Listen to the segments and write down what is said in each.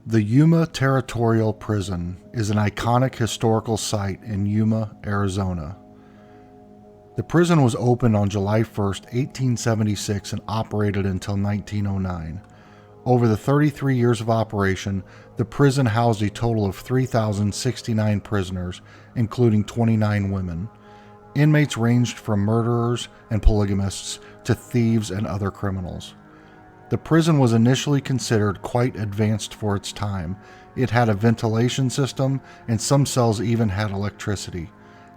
The Yuma Territorial Prison is an iconic historical site in Yuma, Arizona. The prison was opened on July 1, 1876 and operated until 1909. Over the 33 years of operation, the prison housed a total of 3,069 prisoners, including 29 women. Inmates ranged from murderers and polygamists to thieves and other criminals. The prison was initially considered quite advanced for its time. It had a ventilation system, and some cells even had electricity.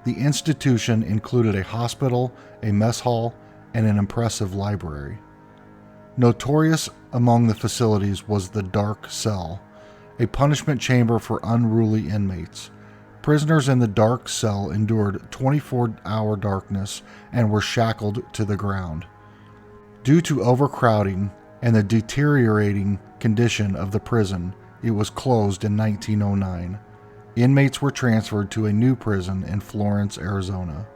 The institution included a hospital, a mess hall, and an impressive library. Notorious among the facilities was the dark cell, a punishment chamber for unruly inmates. Prisoners in the dark cell endured 24-hour darkness and were shackled to the ground. Due to overcrowding and the deteriorating condition of the prison, it was closed in 1909. Inmates were transferred to a new prison in Florence, Arizona.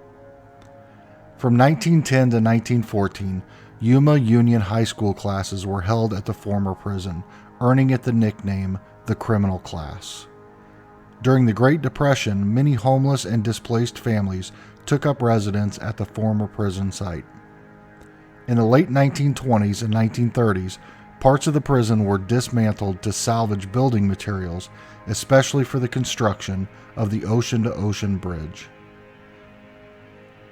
From 1910 to 1914, Yuma Union High School classes were held at the former prison, earning it the nickname the criminal class. During the Great Depression, many homeless and displaced families took up residence at the former prison site. In the late 1920s and 1930s, parts of the prison were dismantled to salvage building materials, especially for the construction of the ocean-to-ocean bridge.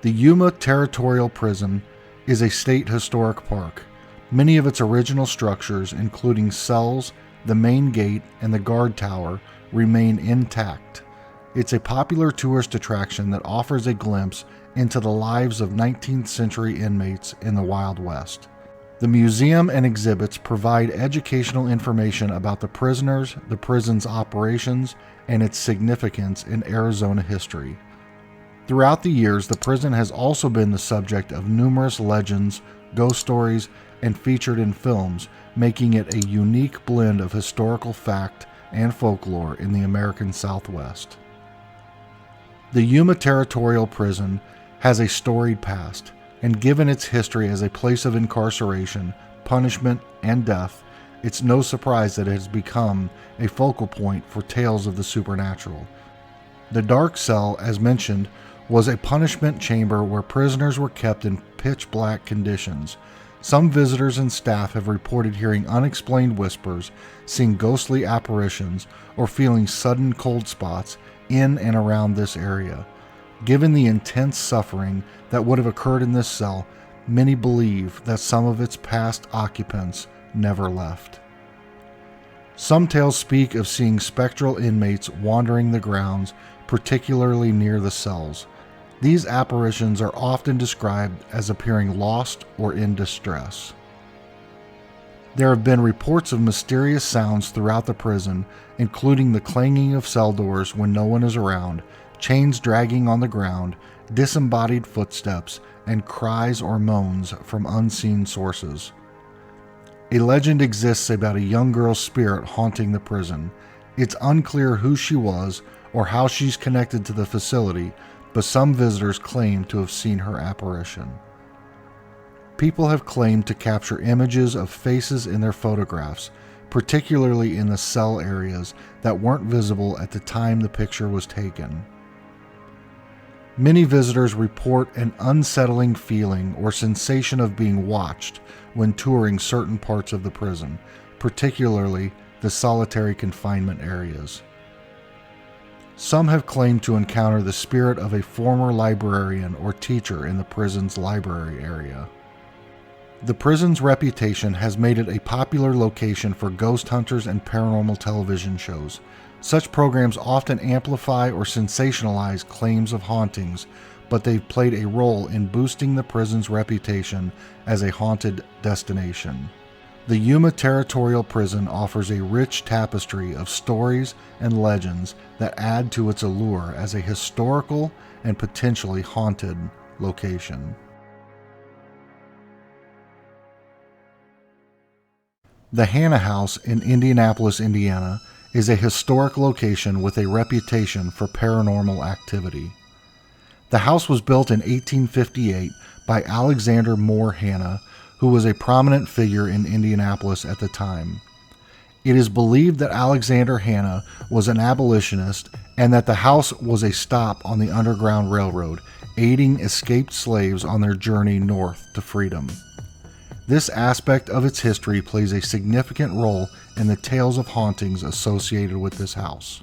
The Yuma Territorial Prison is a state historic park. Many of its original structures, including cells, the main gate, and the guard tower, remain intact. It's a popular tourist attraction that offers a glimpse into the lives of 19th century inmates in the Wild West. The museum and exhibits provide educational information about the prisoners, the prison's operations, and its significance in Arizona history. Throughout the years, the prison has also been the subject of numerous legends, ghost stories, and featured in films, making it a unique blend of historical fact and folklore in the American Southwest. The Yuma Territorial Prison has a storied past, and given its history as a place of incarceration, punishment, and death, it's no surprise that it has become a focal point for tales of the supernatural. The dark cell, as mentioned, was a punishment chamber where prisoners were kept in pitch-black conditions. Some visitors and staff have reported hearing unexplained whispers, seeing ghostly apparitions, or feeling sudden cold spots in and around this area. Given the intense suffering that would have occurred in this cell, many believe that some of its past occupants never left. Some tales speak of seeing spectral inmates wandering the grounds, particularly near the cells. These apparitions are often described as appearing lost or in distress. There have been reports of mysterious sounds throughout the prison, including the clanging of cell doors when no one is around, chains dragging on the ground, disembodied footsteps, and cries or moans from unseen sources. A legend exists about a young girl's spirit haunting the prison. It's unclear who she was or how she's connected to the facility, but some visitors claim to have seen her apparition. People have claimed to capture images of faces in their photographs, particularly in the cell areas that weren't visible at the time the picture was taken. Many visitors report an unsettling feeling or sensation of being watched when touring certain parts of the prison, particularly the solitary confinement areas. Some have claimed to encounter the spirit of a former librarian or teacher in the prison's library area. The prison's reputation has made it a popular location for ghost hunters and paranormal television shows. Such programs often amplify or sensationalize claims of hauntings, but they've played a role in boosting the prison's reputation as a haunted destination. The Yuma Territorial Prison offers a rich tapestry of stories and legends that add to its allure as a historical and potentially haunted location. The Hanna House in Indianapolis, Indiana, is a historic location with a reputation for paranormal activity. The house was built in 1858 by Alexander Moore Hanna, who was a prominent figure in Indianapolis at the time. It is believed that Alexander Hanna was an abolitionist and that the house was a stop on the Underground Railroad, aiding escaped slaves on their journey north to freedom. This aspect of its history plays a significant role in the tales of hauntings associated with this house.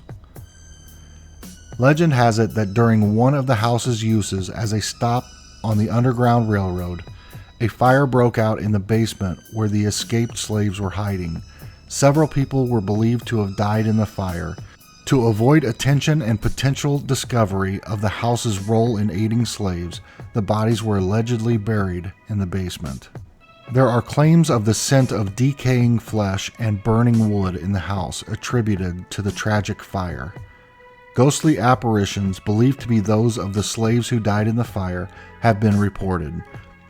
Legend has it that during one of the house's uses as a stop on the Underground Railroad, a fire broke out in the basement where the escaped slaves were hiding. Several people were believed to have died in the fire. To avoid attention and potential discovery of the house's role in aiding slaves, the bodies were allegedly buried in the basement. There are claims of the scent of decaying flesh and burning wood in the house attributed to the tragic fire. Ghostly apparitions, believed to be those of the slaves who died in the fire, have been reported.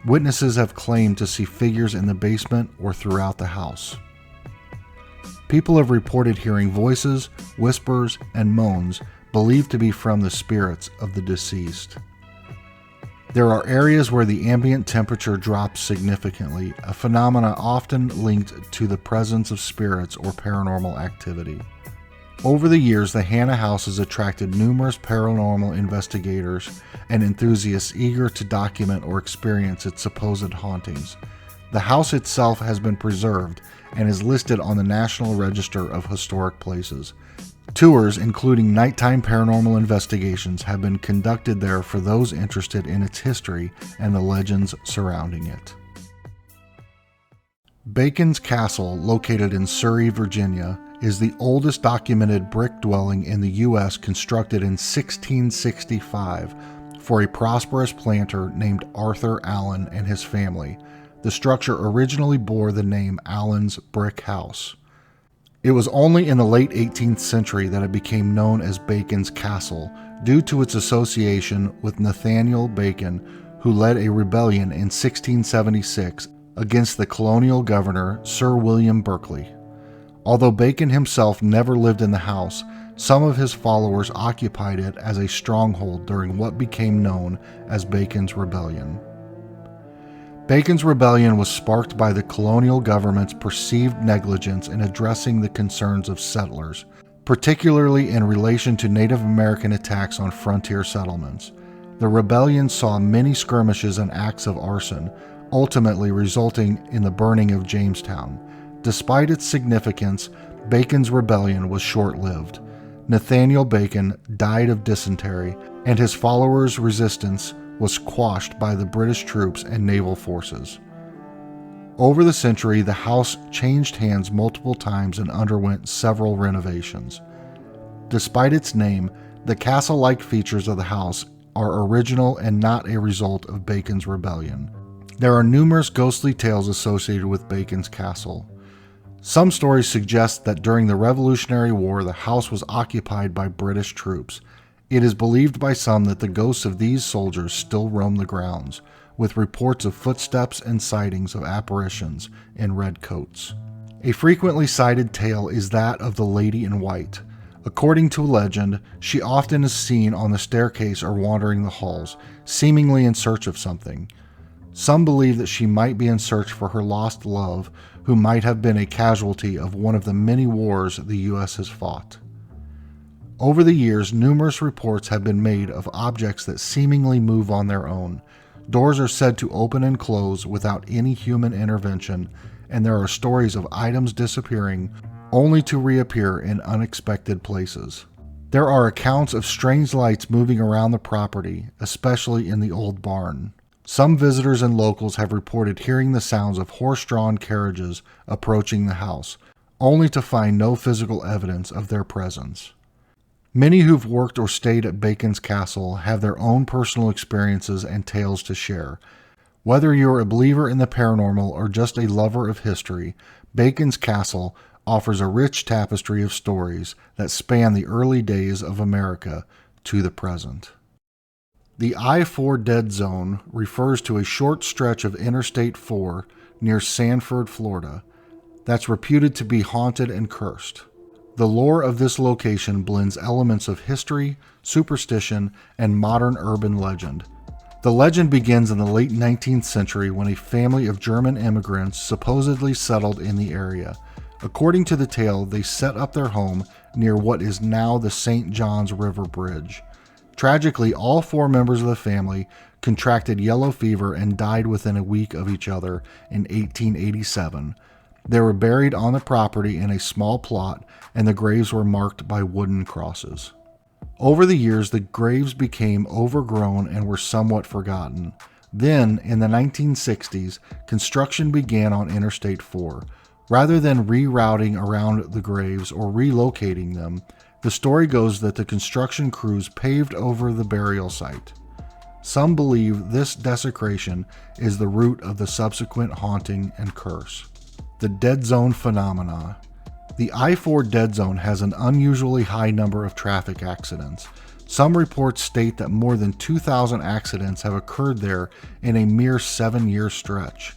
Witnesses have claimed to see figures in the basement or throughout the house. People have reported hearing voices, whispers, and moans believed to be from the spirits of the deceased. There are areas where the ambient temperature drops significantly, a phenomenon often linked to the presence of spirits or paranormal activity. Over the years, the Hanna House has attracted numerous paranormal investigators and enthusiasts eager to document or experience its supposed hauntings. The house itself has been preserved and is listed on the National Register of Historic Places. Tours, including nighttime paranormal investigations, have been conducted there for those interested in its history and the legends surrounding it. Bacon's Castle, located in Surrey, Virginia, is the oldest documented brick dwelling in the U.S., constructed in 1665 for a prosperous planter named Arthur Allen and his family. The structure originally bore the name Allen's Brick House. It was only in the late 18th century that it became known as Bacon's Castle, due to its association with Nathaniel Bacon, who led a rebellion in 1676 against the colonial governor Sir William Berkeley. Although Bacon himself never lived in the house, some of his followers occupied it as a stronghold during what became known as Bacon's Rebellion. Bacon's Rebellion was sparked by the colonial government's perceived negligence in addressing the concerns of settlers, particularly in relation to Native American attacks on frontier settlements. The rebellion saw many skirmishes and acts of arson, ultimately resulting in the burning of Jamestown. Despite its significance, Bacon's Rebellion was short-lived. Nathaniel Bacon died of dysentery, and his followers' resistance was quashed by the British troops and naval forces. Over the century, the house changed hands multiple times and underwent several renovations. Despite its name, the castle-like features of the house are original and not a result of Bacon's Rebellion. There are numerous ghostly tales associated with Bacon's Castle. Some stories suggest that during the Revolutionary War, the house was occupied by British troops. It is believed by some that the ghosts of these soldiers still roam the grounds, with reports of footsteps and sightings of apparitions in red coats. A frequently cited tale is that of the Lady in White. According to legend, she often is seen on the staircase or wandering the halls, seemingly in search of something. Some believe that she might be in search for her lost love, who might have been a casualty of one of the many wars the U.S. has fought. Over the years, numerous reports have been made of objects that seemingly move on their own. Doors are said to open and close without any human intervention, and there are stories of items disappearing only to reappear in unexpected places. There are accounts of strange lights moving around the property, especially in the old barn. Some visitors and locals have reported hearing the sounds of horse-drawn carriages approaching the house, only to find no physical evidence of their presence. Many who've worked or stayed at Bacon's Castle have their own personal experiences and tales to share. Whether you're a believer in the paranormal or just a lover of history, Bacon's Castle offers a rich tapestry of stories that span the early days of America to the present. The I-4 Dead Zone refers to a short stretch of Interstate 4 near Sanford, Florida, that's reputed to be haunted and cursed. The lore of this location blends elements of history, superstition, and modern urban legend. The legend begins in the late 19th century when a family of German immigrants supposedly settled in the area. According to the tale, they set up their home near what is now the St. Johns River Bridge. Tragically, all 4 members of the family contracted yellow fever and died within a week of each other in 1887. They were buried on the property in a small plot, and the graves were marked by wooden crosses. Over the years, the graves became overgrown and were somewhat forgotten. Then, in the 1960s, construction began on Interstate 4. Rather than rerouting around the graves or relocating them, the story goes that the construction crews paved over the burial site. Some believe this desecration is the root of the subsequent haunting and curse. The dead zone phenomena. The I-4 dead zone has an unusually high number of traffic accidents. Some reports state that more than 2,000 accidents have occurred there in a mere 7-year stretch.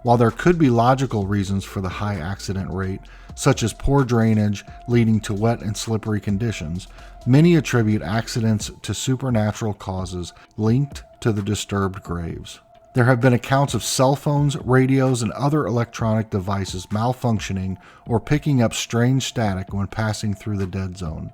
While there could be logical reasons for the high accident rate, such as poor drainage leading to wet and slippery conditions, many attribute accidents to supernatural causes linked to the disturbed graves. There have been accounts of cell phones, radios, and other electronic devices malfunctioning or picking up strange static when passing through the dead zone.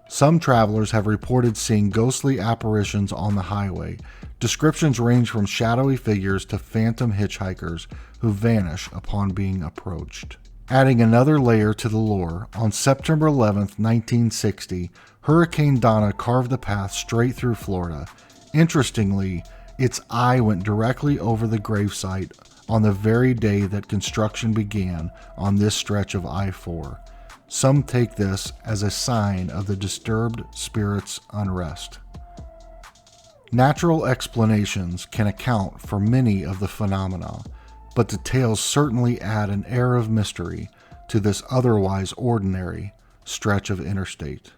Some travelers have reported seeing ghostly apparitions on the highway. Descriptions range from shadowy figures to phantom hitchhikers who vanish upon being approached. Adding another layer to the lore, on September 11, 1960, Hurricane Donna carved the path straight through Florida. Interestingly, its eye went directly over the gravesite on the very day that construction began on this stretch of I-4. Some take this as a sign of the disturbed spirit's unrest. Natural explanations can account for many of the phenomena, but the tales certainly add an air of mystery to this otherwise ordinary stretch of interstate.